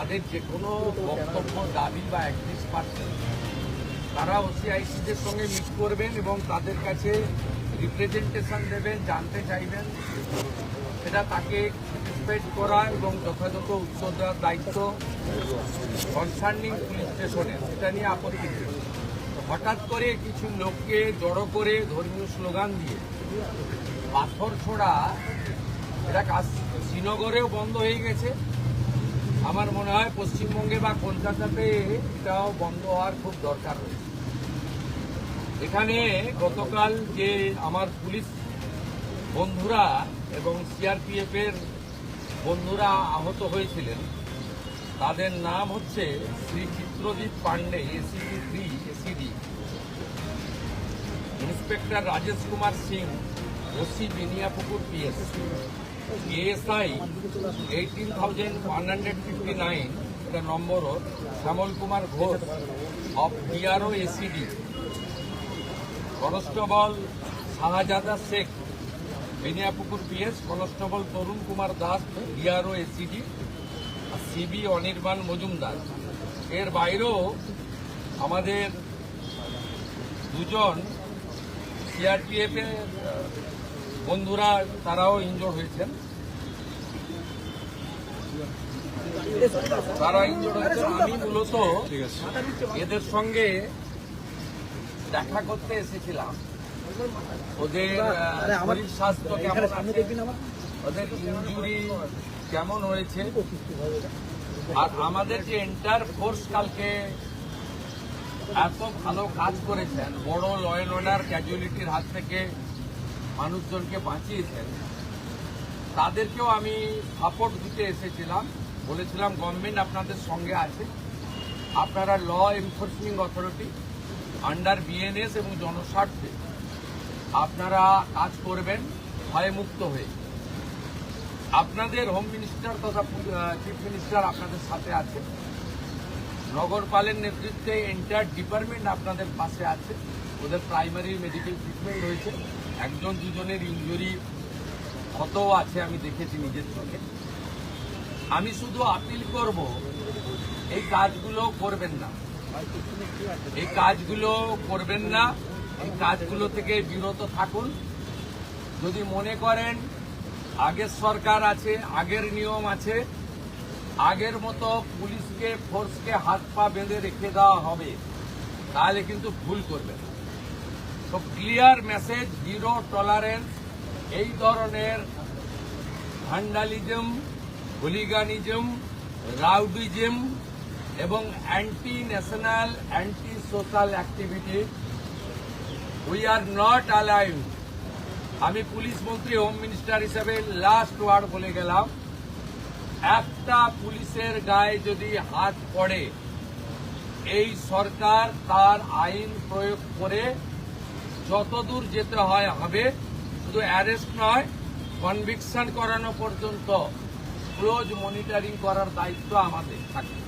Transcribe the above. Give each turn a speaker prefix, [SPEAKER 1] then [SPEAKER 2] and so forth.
[SPEAKER 1] তাদের যে কোনো বক্তব্য দাবি বা অ্যাক্টিভ পাচ্ছেন তারা ওসিআইসিদের সঙ্গে মিট করবেন এবং তাদের কাছে রিপ্রেজেন্টেশন দেবেন, জানতে চাইবেন, সেটা তাকে স্যাটিসফাইড করা এবং যথাযথ উত্তর দেওয়ার দায়িত্ব কনসার্নিং পুলিশ স্টেশনে, সেটা নিয়ে আপত্তি নেই। হঠাৎ করে কিছু লোককে জড়ো করে ধর্মীয় স্লোগান দিয়ে পাথর ছোড়া, এটা শ্রীনগরেও বন্ধ হয়ে গেছে, আমার মনে হয় পশ্চিমবঙ্গে বা কলকাতাতে এটাও বন্ধ হওয়ার খুব দরকার রয়েছে। এখানে গতকাল যে আমার পুলিশ বন্ধুরা এবং সিআরপিএফ এর বন্ধুরা আহত হয়েছিলেন, তাদের নাম হচ্ছে Shri Chitrajit Pandey, ACD 3 ACD, inspector Rajesh Kumar Singh, OC Beniapukur PS, ASI 18,159 এটা number, Shyamal Kumar Ghosh of DRO ACD, constable Shahzada Sheikh Beniapukur PS, constable Tarun Kumar Das DRO ACD, CB Anirban Majumdar. এর বাইরেও আমাদের দুজন সিআরপিএফ এর বন্ধুরা তারাও ইনজোর্ড হয়েছেন, আমি মূলত এদের সঙ্গে দেখা করতে এসেছিলাম, ওদের শরীর স্বাস্থ্য কেমন আছে, ওদের ইনজুরি কেমন হয়েছে, আর আমাদের যে এন্টার ফোর্স কালকে এত ভালো কাজ করেছেন, বড় ল অ্যান্ড অর্ডার ক্যাজুয়ালিটির হাত থেকে মানুষজনকে বাঁচিয়েছেন, তাদেরকেও আমি সাপোর্ট দিতে এসেছিলাম। বলেছিলাম গভর্নমেন্ট আপনাদের সঙ্গে আছে, আপনারা law enforcing authority under BNS এবং জনস্বার্থে আপনারা কাজ করবেন ভয়মুক্ত হয়ে। আপনাদের হোম মিনিস্টার তথা চিফ মিনিস্টার আপনাদের সাথে আছে, নগরপালের নেতৃত্বে এন্টায়ার ডিপার্টমেন্ট আপনাদের পাশে আছে, ওদের প্রাইমারি মেডিকেল ট্রিটমেন্ট হয়েছে, একজন দুজনের ইনজুরি ক্ষতও আছে, আমি দেখেছি নিজের চোখে। আমি শুধু আপিল করব, এই কাজগুলো করবেন না, এই কাজগুলো করবেন না, এই কাজগুলো থেকে বিরত থাকুন। যদি মনে করেন আগের সরকার আছে, আগের নিয়ম আছে, আগের মতো পুলিশকে ফোর্সকে হাত পা বেঁধে রেখে দেওয়া হবে, তাহলে কিন্তু ভুল করবেন। তো ক্লিয়ার মেসেজ, জিরো টলারেন্স এই ধরনের ভ্যান্ডালিজম, হুলিগানিজম, রাউডিজম এবং anti national, anti social activity we are not allowed. আমি পুলিশ মন্ত্রী, হোম মিনিস্টার হিসেবে লাস্ট ওয়ার্ড বলে গেলাম, একটা পুলিশের গায়ে যদি হাত পড়ে, এই সরকার তার আইন প্রয়োগ করে যতদূর যেতে হয় হবে, শুধু অ্যারেস্ট নয়, কনভিকশন করানো পর্যন্ত ক্লোজ মনিটরিং করার দায়িত্ব আমাদের থাকবে।